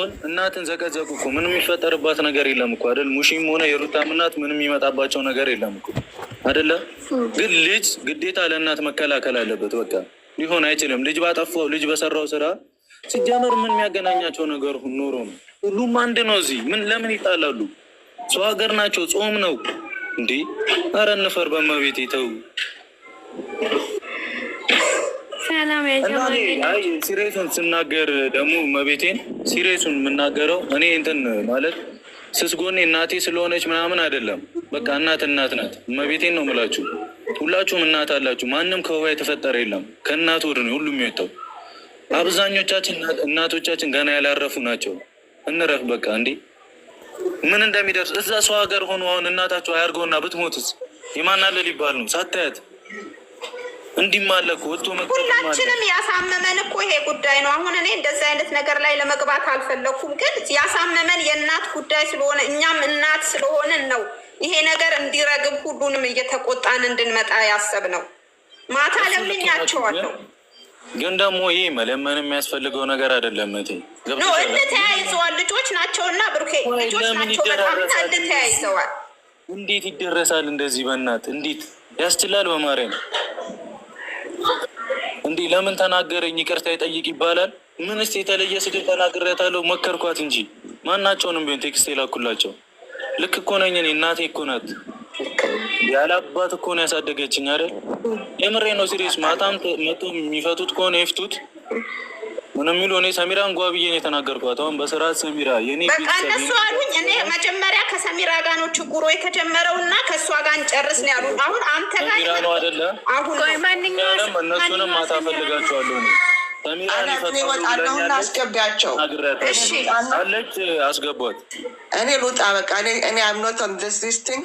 አሁን እናትን ዘቀዘቁ እኮ ምንም የሚፈጠርባት ነገር የለም እኮ አይደል? ሙሽም ሆነ የሩታም እናት ምንም የሚመጣባቸው ነገር የለም እኮ አይደለ? ግን ልጅ ግዴታ ለእናት መከላከል አለበት። በቃ ሊሆን አይችልም። ልጅ ባጠፋው ልጅ በሰራው ስራ ሲጀመር ምን የሚያገናኛቸው ነገር ኖሮ ነው? ሁሉም አንድ ነው። እዚህ ምን ለምን ይጣላሉ? ሰው ሀገር ናቸው። ጾም ነው እንዴ? ኧረ እንፈር በመቤት ተው። ሲሪየሱን ስናገር ደግሞ መቤቴን ሲሪየሱን የምናገረው እኔ እንትን ማለት ስስጎኔ እናቴ ስለሆነች ምናምን አይደለም። በቃ እናት እናት ናት። መቤቴን ነው የምላችሁ። ሁላችሁም እናት አላችሁ። ማንም ከውሃ የተፈጠረ የለም። ከእናት ወድ ነው ሁሉም የሚወጣው። አብዛኞቻችን እናቶቻችን ገና ያላረፉ ናቸው። እንረፍ በቃ። እንዴ ምን እንደሚደርስ እዛ ሰው ሀገር ሆኖ አሁን እናታቸው አያርገውና ብትሞትስ የማናለ ሊባል ነው ሳታያት እንዲማለኩ ወጥቶ ሁላችንም ያሳመመን እኮ ይሄ ጉዳይ ነው። አሁን እኔ እንደዚህ አይነት ነገር ላይ ለመግባት አልፈለኩም፣ ግን ያሳመመን የእናት ጉዳይ ስለሆነ እኛም እናት ስለሆንን ነው ይሄ ነገር እንዲረግብ ሁሉንም እየተቆጣን እንድንመጣ ያሰብ ነው። ማታ ለምኛቸዋለሁ። ግን ደግሞ ይሄ መለመን የሚያስፈልገው ነገር አይደለም። ነው እንተያይዘዋል። ልጆች ናቸውና ብሩኬ ልጆች ናቸው። በጣም እንተያይዘዋል። እንዴት ይደረሳል እንደዚህ? በእናት እንዴት ያስችላል? በማርያም እንዲህ ለምን ተናገረኝ ይቅርታ ይጠይቅ ይባላል? ምንስ የተለየ ስድብ ተናግሬያታለሁ? መከርኳት እንጂ ማናቸውንም ቢሆን ቴክስት የላኩላቸው። ልክ እኮ ነኝ እኔ። እናቴ እኮ ናት። ያለ አባት እኮ ነው ያሳደገችኝ አይደል? የምሬ ነው። ሲሪየስ ማታም መቶ የሚፈቱት ከሆነ ይፍቱት። ምንም የሚሉ እኔ ሰሚራን ጓ ብዬ ነው የተናገርኳት። አሁን በስርዓት ሰሚራ የኔ በቃ እነሱ አሉኝ። እኔ መጀመሪያ ከሰሚራ ጋር ነው ችግሩ የተጀመረው እና ከእሷ ጋር እንጨርስ ነው ያሉት። አሁን አንተ ጋር ነው አይደለ? አሁን ማንኛውም እነሱንም ማታ ፈልጋቸዋለሁ ነው ወጣለሁና አስገቢያቸው አለች። አስገቧት። እኔ ልውጣ በቃ። እኔ አምኖት ዲስቲንግ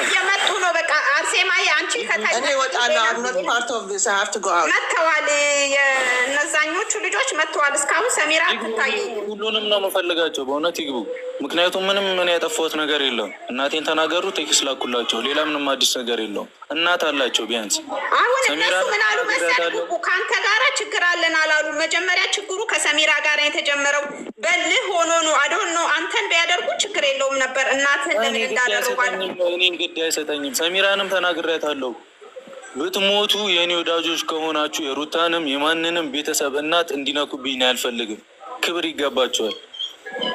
እየመጡ ነው። በቃ አርሴማዬ አንቺ ከታች እኔ እወጣለሁ። አምኖት ፓርት ኦፍ ዲስ አይ ሃቭ ቱ ጎ አውት። መጥተዋል፣ የእነዛኞቹ ልጆች መጥተዋል። እስካሁን ሰሚራ አትታየኝም። ሁሉንም ነው የምፈልጋቸው በእውነት ይግቡ። ምክንያቱም ምንም ምን ያጠፋሁት ነገር የለም። እናቴን ተናገሩ፣ ቴክስት ላኩላቸው። ሌላ ምንም አዲስ ነገር የለውም። እናት አላቸው ቢያንስ። አሁን እነሱ ምን አሉ መሰለህ? ከአንተ ጋራ ችግር አለን አላሉ። መጀመሪያ ችግሩ ከሰሚራ ጋር የተጀመረው በልህ ሆኖ ነው። አዶን ነው አንተን ቢያደርጉ ችግር የለውም ነበር። እናትህን ለምን እንዳደረጓል እኔን ግድ አይሰጠኝም። ሰሚራንም ተናግሬያታለሁ። ብትሞቱ የእኔ ወዳጆች ከሆናችሁ የሩታንም የማንንም ቤተሰብ እናት እንዲነኩብኝ ነው አልፈልግም። ክብር ይገባቸዋል።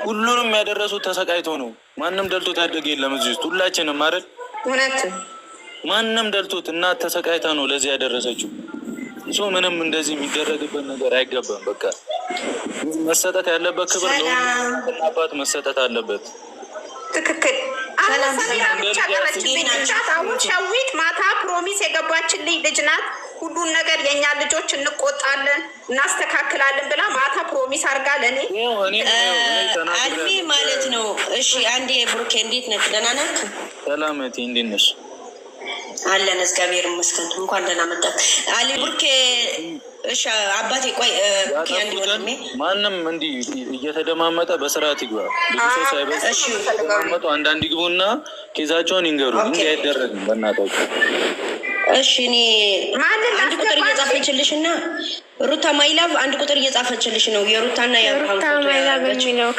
ሁሉንም ያደረሱት ተሰቃይቶ ነው። ማንም ደልቶት ያደገ የለም እዚህ ውስጥ ሁላችንም አይደል? እውነት ማንም ደልቶት እናት ተሰቃይታ ነው ለዚህ ያደረሰችው። ሶ ምንም እንደዚህ የሚደረግበት ነገር አይገባም። በቃ መሰጠት ያለበት ክብር ለአባት መሰጠት አለበት። ትክክል። ሰሚራ ብቻ ቀረችብኝ። አሁን ሸዊት ማታ ፕሮሚስ የገባችልኝ ልጅ ናት። ሁሉን ነገር የእኛ ልጆች እንቆጣለን እናስተካክላለን ብላ ማታ ፕሮሚስ አድርጋ ለእኔ አልሚ ማለት ነው። እሺ አንዴ ብሩኬ እንዴት ነህ? ደህና ነህ? ሰላም እቴ እንዴት ነሽ? አለን እግዚአብሔር ይመስገን። እንኳን ደህና መጣህ አሊ ብሩኬ። እሺ አባቴ ቆይ አንዴ ወንድሜ ማንም እንዲህ እየተደማመጠ በስርዓት ይግባ። ብዙ ሰው ሳይበዛ ተደማመጡ። አንዳንድ ይግቡና ኬዛቸውን ይንገሩ እንጂ አይደረግም በእናታችሁ። እሺ እኔ አንድ ቁጥር እየጻፈችልሽ እና ሩታ ማይላቭ አንድ ቁጥር እየጻፈችልሽ ነው። የሩታና የሩታ ማይላቭ የሚለው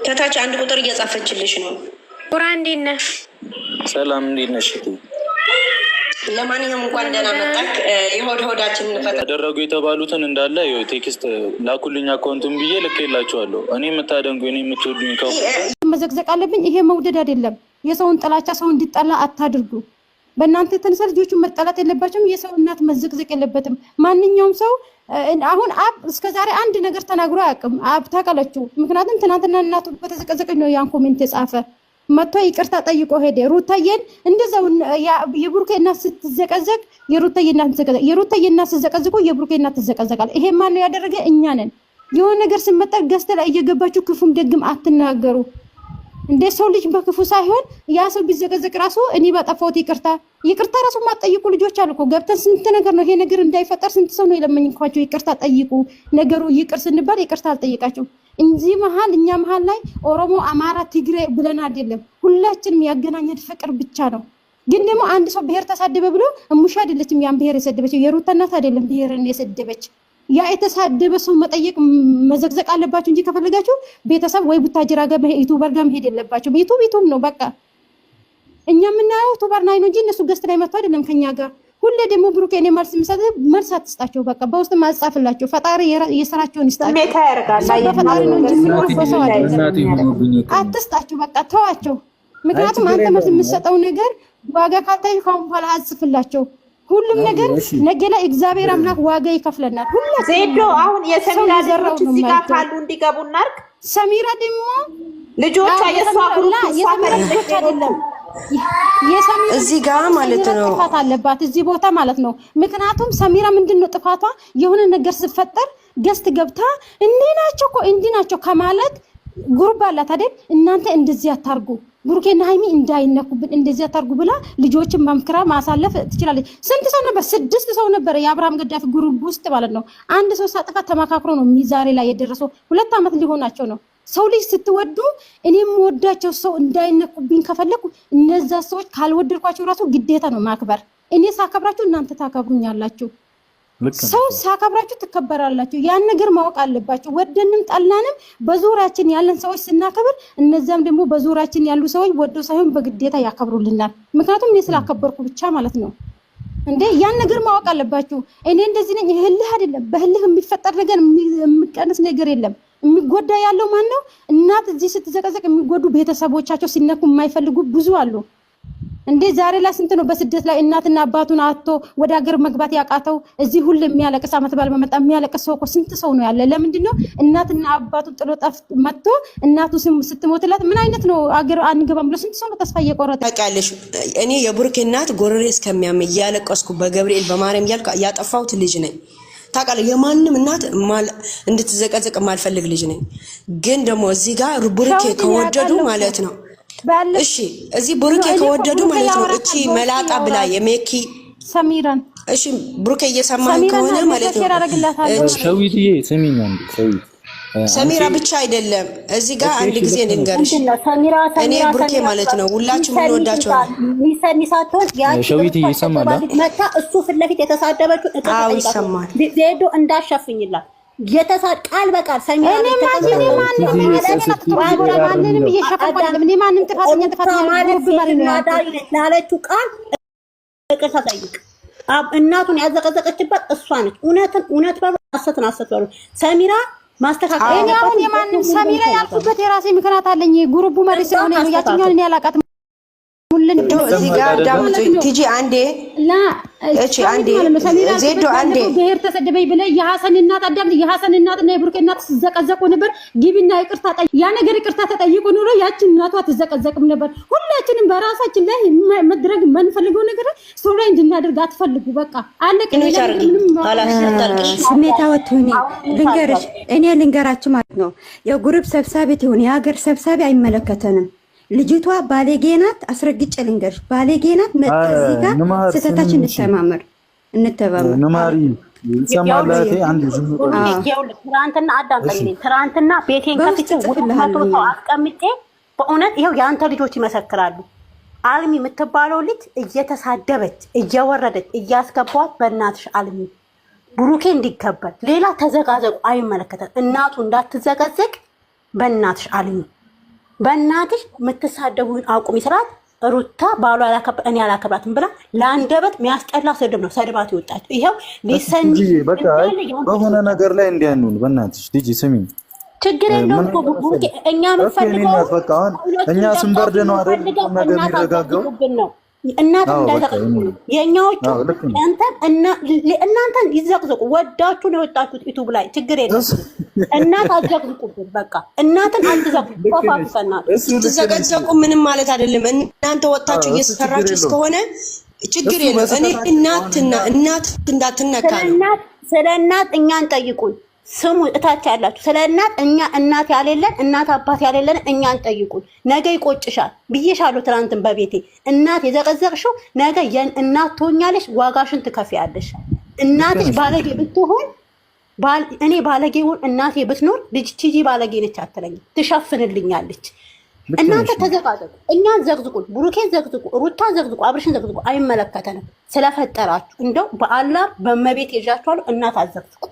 ከታች አንድ ቁጥር እየጻፈችልሽ ነው። ቡራ እንዴት ነህ? ሰላም እንዴት ነሽ? ለማንኛውም እንኳን ደህና መጣክ። የሆድ ሆዳችን እንፈታ ያደረጉ የተባሉትን እንዳለ ቴክስት ላኩልኝ አካውንቱን ብዬ ልኬላችኋለሁ። እኔ የምታደንጉ እኔ የምትወዱኝ ከው መዘግዘቅ አለብኝ። ይሄ መውደድ አይደለም። የሰውን ጥላቻ ሰው እንዲጠላ አታድርጉ። በእናንተ የተነሳ ልጆቹ መጠላት የለባቸውም። የሰው እናት መዘቅዘቅ የለበትም። ማንኛውም ሰው አሁን አብ እስከዛሬ አንድ ነገር ተናግሮ አያውቅም። አብ ታውቃላችሁ። ምክንያቱም ትናንትና እናቱ በተዘቀዘቀች ነው ያን ኮሜንት የጻፈ መጥቶ ይቅርታ ጠይቆ ሄደ። ሩታዬን እንደዛው የብሩኬ እናት ስትዘቀዘቅ የሩታዬ እናት ትዘቀዘቅ፣ የሩታዬ እናት ስትዘቀዘቁ የብሩኬ እናት ትዘቀዘቃል። ይሄ ማን ነው ያደረገ? እኛ ነን። የሆነ ነገር ሲመጣ ገዝተ ላይ እየገባችሁ ክፉም ደግም አትናገሩ። እንደ ሰው ልጅ በክፉ ሳይሆን ያ ሰው ቢዘቀዘቅ ራሱ እኔ ባጠፋሁት ይቅርታ ራሱ ማጠይቁ ልጆች አሉ እኮ። ገብተን ስንት ነገር ነው ይሄ ነገር እንዳይፈጠር ስንት ሰው ነው የለመኝኳቸው ይቅርታ ጠይቁ። ነገሩ ይቅር ስንባል ይቅርታ አልጠይቃቸው እንጂ እኛ መሀል ላይ ኦሮሞ፣ አማራ፣ ትግሬ ብለን አይደለም። ሁላችንም ያገናኘን ፍቅር ብቻ ነው። ግን ደግሞ አንድ ሰው ብሔር ተሳደበ ብሎ እሙሽ አይደለችም ያን ብሔር የሰደበችው። የሩታ እናት አይደለም ብሔርን የሰደበች ያ የተሳደበ ሰው መጠየቅ መዘግዘቅ አለባችሁ እንጂ ከፈለጋችሁ ቤተሰብ ወይ ቡታጅራ ጋር ዩቲዩበር ጋር መሄድ የለባችሁ። ዩቲዩብ ነው በቃ። እኛ የምናየው ዩቲዩበር ላይ ነው እንጂ እነሱ ገስት ላይ መጥተው አይደለም ከኛ ጋር። ሁሌ ደግሞ ብሩክ እኔ መልስ አትስጣቸው። በቃ በውስጥ ማጻፍላቸው ፈጣሪ የስራቸውን ይስጣቸው። ሜታ ያርጋል ፈጣሪ ነው እንጂ የሚወርሰው አይደለም። አትስጣቸው በቃ ተዋቸው። ምክንያቱም አንተ መልስ የምትሰጠው ነገር ዋጋ ካልታይ ካሁን በኋላ አጽፍላቸው። ሁሉም ነገር ነገ ላይ እግዚአብሔር አምላክ ዋጋ ይከፍለናል። ሁላችን ዜዶ አሁን የሰሚራ ልጆች እዚህ ጋር ካሉ እንዲገቡ እናርግ። ሰሚራ ደግሞ ልጆቿ የሷ ሁላ የሰሚራ ልጆች አይደለም የሰሚራ እዚህ ጋር ማለት ነው ጥፋት አለባት እዚህ ቦታ ማለት ነው። ምክንያቱም ሰሚራ ምንድነው ጥፋቷ? የሆነ ነገር ሲፈጠር ገስት ገብታ እንዲህ ናቸው ከማለት ጉሩብ አላት አይደል? እናንተ እንደዚህ አታርጉ ብሩኬና ሃይሚ እንዳይነኩብን እንደዚህ አታርጉ ብላ ልጆችን መምክራ ማሳለፍ ትችላለች። ስንት ሰው ነበር? 6 ሰው ነበር የአብርሃም ገዳፊ ጉሩብ ውስጥ ማለት ነው። አንድ ሰው ሳጥፋ ተመካክሮ ነው ዛሬ ላይ የደረሰው። 2 ዓመት ሊሆናቸው ነው። ሰው ልጅ ስትወዱ እኔም ወዳቸው ሰው እንዳይነኩብኝ ከፈለኩ እነዛ ሰዎች ካልወደድኳቸው ራሱ ግዴታ ነው ማክበር። እኔ ሳከብራችሁ እናንተ ታከብሩኛላችሁ። ሰው ሳከብራችሁ ትከበራላችሁ። ያን ነገር ማወቅ አለባችሁ። ወደንም ጠላንም በዙሪያችን ያለን ሰዎች ስናከብር እነዛም ደግሞ በዙሪያችን ያሉ ሰዎች ወደው ሳይሆን በግዴታ ያከብሩልናል። ምክንያቱም እኔ ስላከበርኩ ብቻ ማለት ነው እንዴ። ያን ነገር ማወቅ አለባችሁ። እኔ እንደዚህ ነኝ ህልህ አይደለም። በህልህ የሚፈጠር ነገር የሚቀንስ ነገር የለም። የሚጎዳ ያለው ማን ነው? እናት እዚህ ስትዘቀዘቅ የሚጎዱ ቤተሰቦቻቸው ሲነኩ የማይፈልጉ ብዙ አሉ። እንዴ ዛሬ ላይ ስንት ነው በስደት ላይ እናትና አባቱን አጥቶ ወደ ሀገር መግባት ያቃተው? እዚህ ሁሉ የሚያለቅስ አመት ባል በመጣ የሚያለቅስ ሰው እኮ ስንት ሰው ነው ያለ? ለምንድን ነው እናትና አባቱን ጥሎ መጥቶ እናቱ ስትሞትላት ምን አይነት ነው አገር አንገባም ብሎ ስንት ሰው ነው ተስፋ እየቆረጠ? ታውቂያለሽ፣ እኔ የብሩክ እናት ጎረሬ እስከሚያም እያለቀስኩ በገብርኤል በማርያም እያልኩ ያጠፋሁት ልጅ ነኝ። ታውቃለህ፣ የማንም እናት እንድትዘቀዘቅ የማልፈልግ ልጅ ነኝ። ግን ደግሞ እዚህ ጋር ብሩኬ ከወደዱ ማለት ነው እሺ እዚህ ብሩኬ ከወደዱ ማለት ነው እቺ መላጣ ብላ የሜኪ ሰሚራን እሺ ብሩኬ እየሰማን ከሆነ ማለት ነው ሸዊትዬ ስሚኝ አንዴ ሰሚራ ብቻ አይደለም እዚህ ጋር አንድ ጊዜ ልንገርሽ እኔ ብሩኬ ማለት ነው ሁላችሁም እንወዳቸዋለን ሚሰኒሳቶች ሸዊትዬ ይሰማል መታ እሱ ፊት ለፊት የተሳደበችው አዎ ይሰማል ዜዶ እንዳሸፍኝላት ቃል በቃል ሰሚራ ላለችው ቃል ይቅርታ ጠይቅ። እናቱን ያዘቀዘቀችበት እሷ ነች። እውነት በሉ ሐሰትን ሐሰት በሉ። ሰሚራ ማስተካከል እኔ አሁን የማንም ሰሚራ ያልኩበት የራሴ ምክንያት አለኝ። ጉሩቡ መሪ ስለሆነ ነው። ያችኛውን እኔ አላውቃትም። ሁሉን እዚህ ጋር ዳምጥ ቲጂ አንዴ እቺ አንዴ ዜዶ አንዴ ብሄር ተሰደበይ ብለ የሐሰን እናት አዳም የሐሰን እናት እና የብሩክ እናት ተዘቀዘቁ ነበር። ግቢና ይቅርታ ያ ነገር ይቅርታ ተጠይቁ ኑሮ ያቺ እናቷ ተዘቀዘቅም ነበር። ሁላችንም በራሳችን ላይ መድረግ የምንፈልገው ነገር ሰው ላይ እንድናደርግ አትፈልጉ። በቃ አለቀ። ስሜታወቱኒ ልንገርሽ እኔ ልንገራችሁ ማለት ነው። የግሩፕ ሰብሳቢ ትሁን የሀገር ሰብሳቢ አይመለከተንም። ልጅቷ ባለጌ ናት። አስረግጬ ልንገርሽ ባለጌ ናት። እዚህ ጋር ስህተታችን እንተባበር ነማሪ ይሰማላቴ አንድ ትናንትና አዳምጠኝ። ትናንትና ቤቴን ከፍቼ ወጥቶ አስቀምጬ በእውነት ይሄው የአንተ ልጆች ይመሰክራሉ። አልሚ የምትባለው ልጅ እየተሳደበች እየወረደች እያስገቧት በእናትሽ አልሚ ብሩኬ እንዲከበር ሌላ ተዘጋዘቁ አይመለከተም። እናቱ እንዳትዘቀዘቅ በእናትሽ አልሚ በእናትሽ የምትሳደቡን አቁሚ ስርዓት። ሩታ ባሏ ያላከብር እኔ ያላከብራትም ብላ ለአንደበት የሚያስጠላ ስድብ ነው ሰድባት ይወጣችሁ። ይሄው ሊሰን በቃ በሆነ ነገር ላይ እንዲያኑን በእናትሽ ልጅ ስሚኝ ችግር የለውም እኮ ቡቡኬ እኛ የምንፈልገው በቃ አሁን እኛ ስንበርድ ነው አይደል ነገር የሚረጋጋው ነው። እናት እንዳይዘቅዝቁ የኛዎቹ እናንተን ይዘቅዝቁ። ወዳችሁ ነው የወጣችሁት ዩቲዩብ ላይ ችግር የለም። እናት አዘቅዝቁብን በቃ እናትን አትዘቅዝቁ። ቆፋፍተና ስትዘቀዘቁ ምንም ማለት አይደለም። እናንተ ወጣችሁ እየሰራችሁ እስከሆነ ችግር የለም። እኔ እናት እንዳትነካ ስለ እናት እኛን ጠይቁን። ስሙ እታች ያላችሁ ስለ እናት እኛ እናት ያሌለን እናት አባት ያሌለን እኛን ጠይቁን። ነገ ይቆጭሻል ብዬሻለሁ። ትናንትን በቤቴ እናት የዘቀዘቅሽው ነገ እናት ትሆኛለሽ፣ ዋጋሽን ትከፍያለሽ። እናትሽ ባለጌ ብትሆን እኔ ባለጌውን እናቴ ብትኖር ልጅ ቲጂ ባለጌ ነች አትለኝም፣ ትሸፍንልኛለች። እናንተ ተዘቃዘቁ፣ እኛን ዘቅዝቁን፣ ብሩኬን ዘቅዝቁ፣ ሩታን ዘቅዝቁ፣ አብርሽን ዘቅዝቁ። አይመለከተንም። ስለፈጠራችሁ እንደው በአላህ በመቤት ይዣችኋለሁ። እናት አዘቅዝቁ።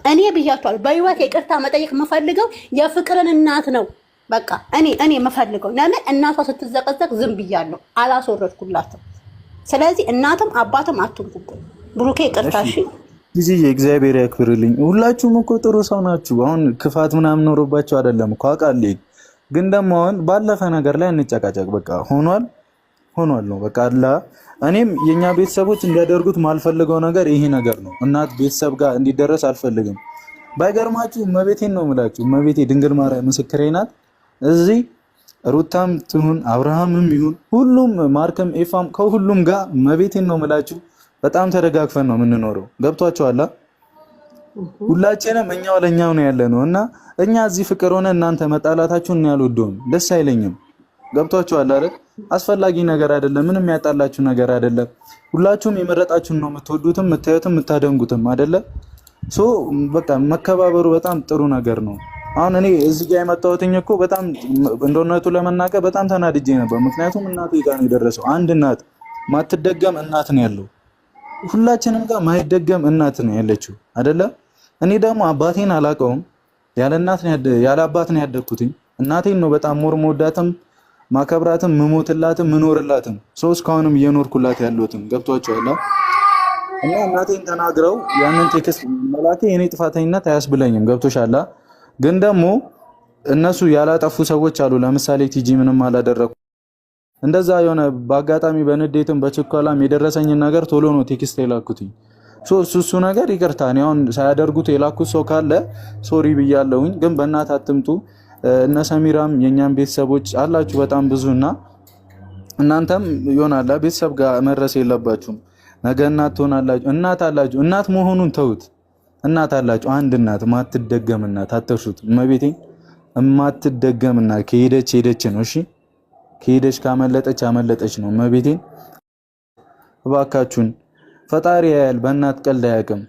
እኔ ብያቸዋለሁ። በህይወት ይቅርታ መጠየቅ የምፈልገው የፍቅርን እናት ነው። በቃ እኔ የምፈልገው ለምን እናቷ ስትዘቀዘቅ ዝም ብያለሁ፣ አላስወረድኩላትም። ስለዚህ እናትም አባትም አትንኩብኝ። ብሩኬ ይቅርታ። እሺ ጊዜዬ እግዚአብሔር ያክብርልኝ። ሁላችሁም እኮ ጥሩ ሰው ናችሁ። አሁን ክፋት ምናምን ኖሮባቸው አይደለም እኮ አውቃለሁ። ግን ደግሞ አሁን ባለፈ ነገር ላይ እንጨቃጨቅ። በቃ ሆኗል ነው በቃ አላ እኔም የኛ ቤተሰቦች እንዲያደርጉት ማልፈልገው ነገር ይሄ ነገር ነው። እናት ቤተሰብ ጋር እንዲደረስ አልፈልግም። ባይገርማችሁ እመቤቴን ነው የምላችሁ። እመቤቴ ድንግል ማርያም ምስክሬ ናት። እዚህ ሩታም ትሁን አብርሃምም ይሁን ሁሉም ማርክም ኤፋም ከሁሉም ጋር እመቤቴን ነው የምላችሁ በጣም ተደጋግፈን ነው የምንኖረው። ገብቷችኋል? ሁላችንም እኛው ለኛው ነው ያለነው እና እኛ እዚህ ፍቅር ሆነ እናንተ መጣላታችሁን ያልወደውም ደስ አይለኝም። ገብቷችኋል አይደል? አስፈላጊ ነገር አይደለም። ምንም ያጣላችሁ ነገር አይደለም። ሁላችሁም የመረጣችሁን ነው የምትወዱትም የምታዩትም የምታደንጉትም አይደለ? ሶ በቃ መከባበሩ በጣም ጥሩ ነገር ነው። አሁን እኔ እዚህ ጋር የመጣሁትኝ እኮ በጣም እንደነቱ ለመናገር በጣም ተናድጄ ነበር። ምክንያቱም እናቴ ጋር ነው የደረሰው። አንድ እናት ማትደገም እናት ነው ያለው። ሁላችንም ጋር ማይደገም እናት ነው ያለችው አይደለ? እኔ ደግሞ አባቴን አላውቀውም። ያለ እናት ነው ያለ አባት ነው ያደግኩትኝ። እናቴን ነው በጣም ሞር መወዳትም ማከብራትም ምሞትላትም ምኖርላትም ሰው እስካሁንም እየኖርኩላት ያለሁትም። ገብቷችኋል? እና እናቴን ተናግረው ያንን ቴክስት መላኬ የኔ ጥፋተኝነት አያስብለኝም። ገብቶሻል? ግን ደግሞ እነሱ ያላጠፉ ሰዎች አሉ። ለምሳሌ ቲጂ ምንም አላደረኩ እንደዛ የሆነ በአጋጣሚ በንዴትም በችኮላም የደረሰኝን ነገር ቶሎ ነው ቴክስት የላኩትኝ። እሱ ነገር ይቅርታ እኔ አሁን ሳያደርጉት የላኩት ሰው ካለ ሶሪ ብያለሁኝ። ግን በእናት አትምጡ። እነ ሰሚራም የኛም ቤተሰቦች አላችሁ በጣም ብዙና እናንተም ይሆናል ቤተሰብ ጋር መድረስ የለባችሁም። ነገ እናት ትሆናላችሁ። እናት አላችሁ። እናት መሆኑን ተውት። እናት አላችሁ። አንድ እናት ማትደገም እናት አትርሱት። እመቤቴ ማትደገም እናት ከሄደች ሄደች ነው። እሺ ከሄደች ካመለጠች አመለጠች ነው። እመቤቴን እባካችሁን ፈጣሪ ያያል። በእናት ቀልድ አያውቅም።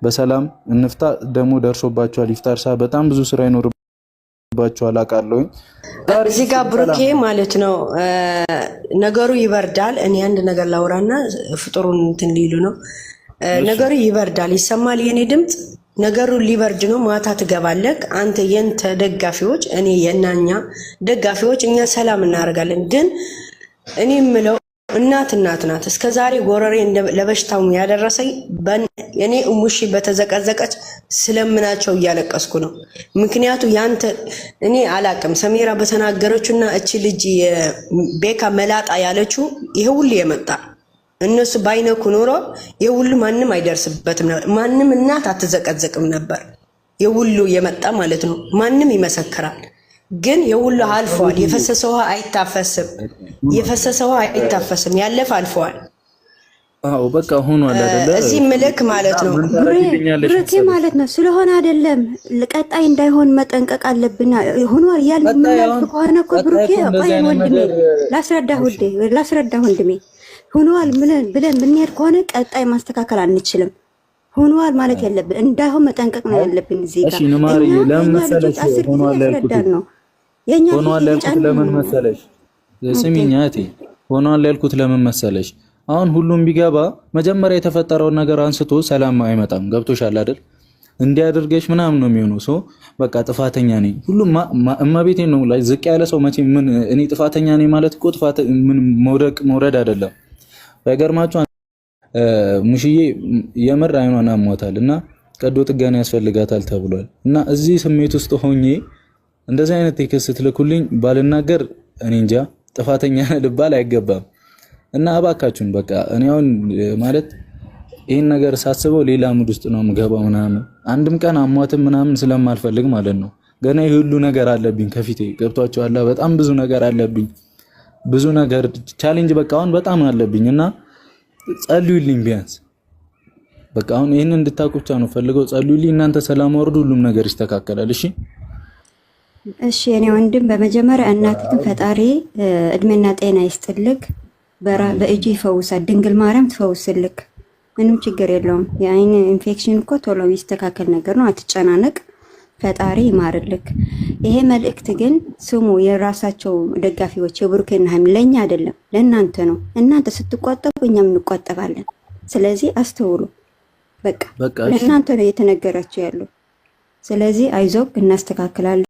በሰላም እንፍታ። ደግሞ ደርሶባችኋል። ይፍታር ሰዓት በጣም ብዙ ስራ ይኖርባችኋል አውቃለሁ። እዚህ ጋር ብሩኬ ማለት ነው ነገሩ ይበርዳል። እኔ አንድ ነገር ላውራና ፍጡሩን እንትን ሊሉ ነው። ነገሩ ይበርዳል። ይሰማል የኔ ድምፅ። ነገሩ ሊበርድ ነው። ማታ ትገባለህ አንተ የንተ ደጋፊዎች፣ እኔ የናኛ ደጋፊዎች፣ እኛ ሰላም እናደርጋለን። ግን እኔ የምለው እናት ናት። እስከዛሬ ጎረሬ ለበሽታው ያደረሰኝ እኔ እሙሺ በተዘቀዘቀች ስለምናቸው እያለቀስኩ ነው። ምክንያቱ ያንተ እኔ አላቅም። ሰሜራ በተናገረችውና እቺ ልጅ ቤካ መላጣ ያለችው ይሄ ሁሉ የመጣ እነሱ ባይነኩ ኖሮ የሁሉ ማንም አይደርስበትም ነበር። ማንም እናት አትዘቀዘቅም ነበር። የሁሉ የመጣ ማለት ነው። ማንም ይመሰክራል። ግን የሁሉ አልፈዋል። የፈሰሰ ውሃ አይታፈስም። ያለፈ አልፈዋል። አዎ በቃ ሆኗል አይደለ? እዚህ ምልክ ማለት ነው ብሩኬ ማለት ነው። ስለሆነ አይደለም ለቀጣይ እንዳይሆን መጠንቀቅ አለብን። ሆኗል ያልን ምናልፍ ከሆነ እኮ ብሩኬ ቆይ ወንድሜ ላስረዳ ወንድሜ ሆኗል ብለን ብንሄድ ከሆነ ቀጣይ ማስተካከል አንችልም። ሆኗል ማለት ያለብን እንዳይሆን መጠንቀቅ ነው ያለብን። እዚህ ጋር እሺ ነማሪ ለምን መሰለሽ ሆኗል ያልኩት ሆኗል ያልኩት ለምን መሰለሽ ስሚኝ እህቴ ሆኗል ያልኩት ለምን መሰለሽ አሁን ሁሉም ቢገባ መጀመሪያ የተፈጠረውን ነገር አንስቶ ሰላም አይመጣም። ገብቶሻል አይደል? እንዲያደርገሽ ምናምን ነው የሚሆነው። ሰው በቃ ጥፋተኛ ነኝ ሁሉም እመቤቴን ነው ላይ ዝቅ ያለ ሰው መቼ ምን እኔ ጥፋተኛ ነኝ ማለት እኮ ጥፋት ምን መውረድ አይደለም። ባይገርማችሁ ሙሽዬ የምር አይኗን አሟታል እና ቀዶ ጥገና ያስፈልጋታል ተብሏል። እና እዚህ ስሜት ውስጥ ሆኜ እንደዚህ አይነት ቴክስት ትልኩልኝ ባልናገር እኔ እንጃ ጥፋተኛ ልባል አይገባም። እና እባካችሁን በቃ እኔ አሁን ማለት ይሄን ነገር ሳስበው ሌላ ሙድ ውስጥ ነው የምገባው ምናምን አንድም ቀን አሟትም ምናምን ስለማልፈልግ ማለት ነው። ገና ይሄ ሁሉ ነገር አለብኝ ከፊቴ ገብቷችኋል። በጣም ብዙ ነገር አለብኝ። ብዙ ነገር ቻሌንጅ በቃ አሁን በጣም አለብኝ እና ጸልዩልኝ ቢያንስ በቃ አሁን ይሄን እንድታውቁ ብቻ ነው ፈልገው ጸልዩልኝ። እናንተ ሰላም ወርዱ ሁሉም ነገር ይስተካከላል። እሺ እኔ ወንድም በመጀመሪያ እናትህን ፈጣሪ እድሜና ጤና ይስጥልክ። በእጅ ይፈውሳል። ድንግል ማርያም ትፈውስልክ። ምንም ችግር የለውም። የአይን ኢንፌክሽን እኮ ቶሎ ይስተካከል ነገር ነው። አትጨናነቅ። ፈጣሪ ይማርልክ። ይሄ መልእክት ግን ስሙ የራሳቸው ደጋፊዎች የብሩኬና ሀይሚ ለኛ አይደለም ለእናንተ ነው። እናንተ ስትቆጠቡ እኛም እንቆጠባለን። ስለዚህ አስተውሉ። በቃ ለእናንተ ነው እየተነገራችሁ ያለው። ስለዚህ አይዞክ እናስተካክላለን።